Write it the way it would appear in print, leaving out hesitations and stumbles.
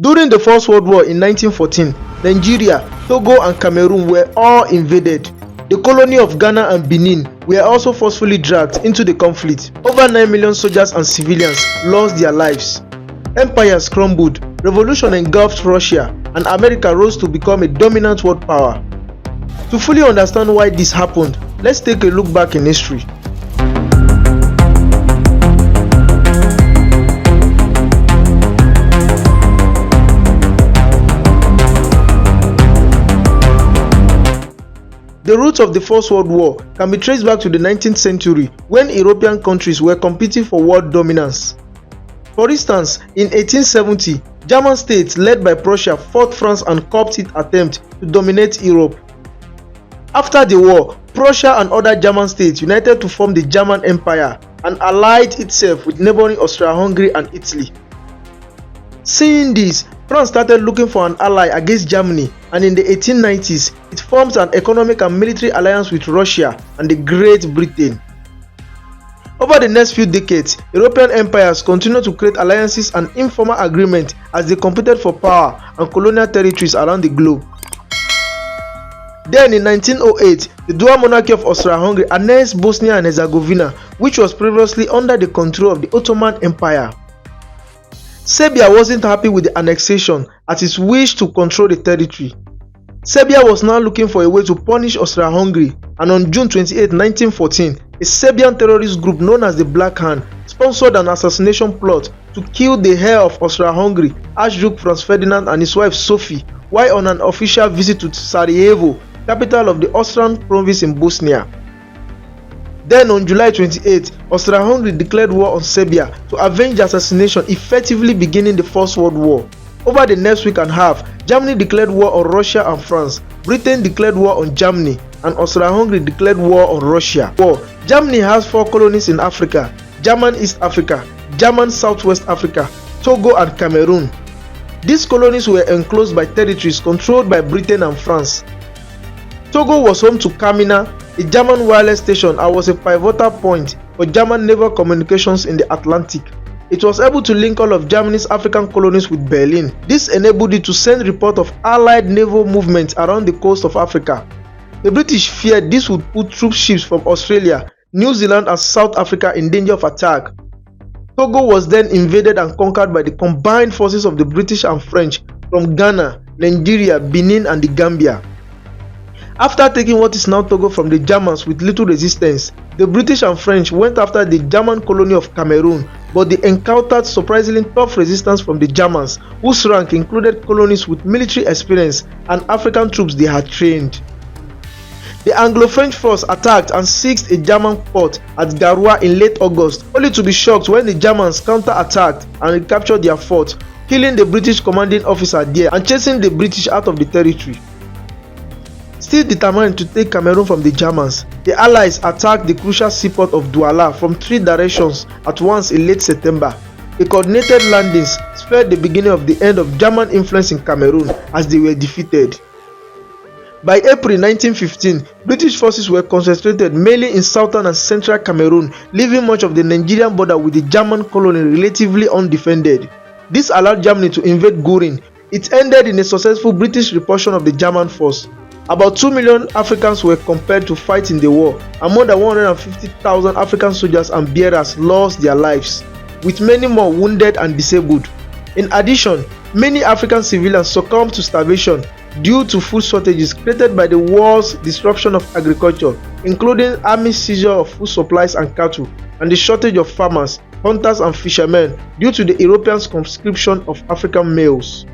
During the First World War in 1914, Nigeria, Togo and Cameroon were all invaded. The colony of Ghana and Benin were also forcefully dragged into the conflict. Over 9 million soldiers and civilians lost their lives. Empires crumbled, revolution engulfed Russia, and America rose to become a dominant world power. To fully understand why this happened, let's take a look back in history. The roots of the First World War can be traced back to the 19th century when European countries were competing for world dominance. For instance, in 1870, German states led by Prussia fought France and curbed its attempt to dominate Europe. After the war, Prussia and other German states united to form the German Empire and allied itself with neighboring Austria-Hungary and Italy. Seeing this, France started looking for an ally against Germany, and in the 1890s, it formed an economic and military alliance with Russia and the Great Britain. Over the next few decades, European empires continued to create alliances and informal agreements as they competed for power and colonial territories around the globe. Then in 1908, the dual monarchy of Austria-Hungary annexed Bosnia and Herzegovina, which was previously under the control of the Ottoman Empire. Serbia wasn't happy with the annexation as it wished to control the territory. Serbia was now looking for a way to punish Austria-Hungary, and on June 28, 1914, a Serbian terrorist group known as the Black Hand sponsored an assassination plot to kill the heir of Austria-Hungary, Archduke Franz Ferdinand, and his wife Sophie, while on an official visit to Sarajevo, capital of the Austrian province in Bosnia. Then on July 28, Austria-Hungary declared war on Serbia to avenge the assassination, effectively beginning the First World War. Over the next week and a half, Germany declared war on Russia and France, Britain declared war on Germany, and Austria-Hungary declared war on Russia. Germany has 4 colonies in Africa: German East Africa, German Southwest Africa, Togo and Cameroon. These colonies were enclosed by territories controlled by Britain and France. Togo was home to Kamina, a German wireless station, and was a pivotal point for German naval communications in the Atlantic. It was able to link all of Germany's African colonies with Berlin. This enabled it to send reports of Allied naval movements around the coast of Africa. The British feared this would put troop ships from Australia, New Zealand and South Africa in danger of attack. Togo was then invaded and conquered by the combined forces of the British and French from Ghana, Nigeria, Benin and the Gambia. After taking what is now Togo from the Germans with little resistance, the British and French went after the German colony of Cameroon, but they encountered surprisingly tough resistance from the Germans, whose rank included colonies with military experience and African troops they had trained. The Anglo-French force attacked and seized a German port at Garoua in late August, only to be shocked when the Germans counter-attacked and recaptured their fort, killing the British commanding officer there and chasing the British out of the territory. Still determined to take Cameroon from the Germans, the Allies attacked the crucial seaport of Douala from 3 directions at once in late September. The coordinated landings spelled the beginning of the end of German influence in Cameroon as they were defeated. By April 1915, British forces were concentrated mainly in southern and central Cameroon, leaving much of the Nigerian border with the German colony relatively undefended. This allowed Germany to invade Gurin. It ended in a successful British repulsion of the German force. About 2 million Africans were compelled to fight in the war, and more than 150,000 African soldiers and bearers lost their lives, with many more wounded and disabled. In addition, many African civilians succumbed to starvation due to food shortages created by the war's disruption of agriculture, including army seizure of food supplies and cattle, and the shortage of farmers, hunters and fishermen due to the European conscription of African males.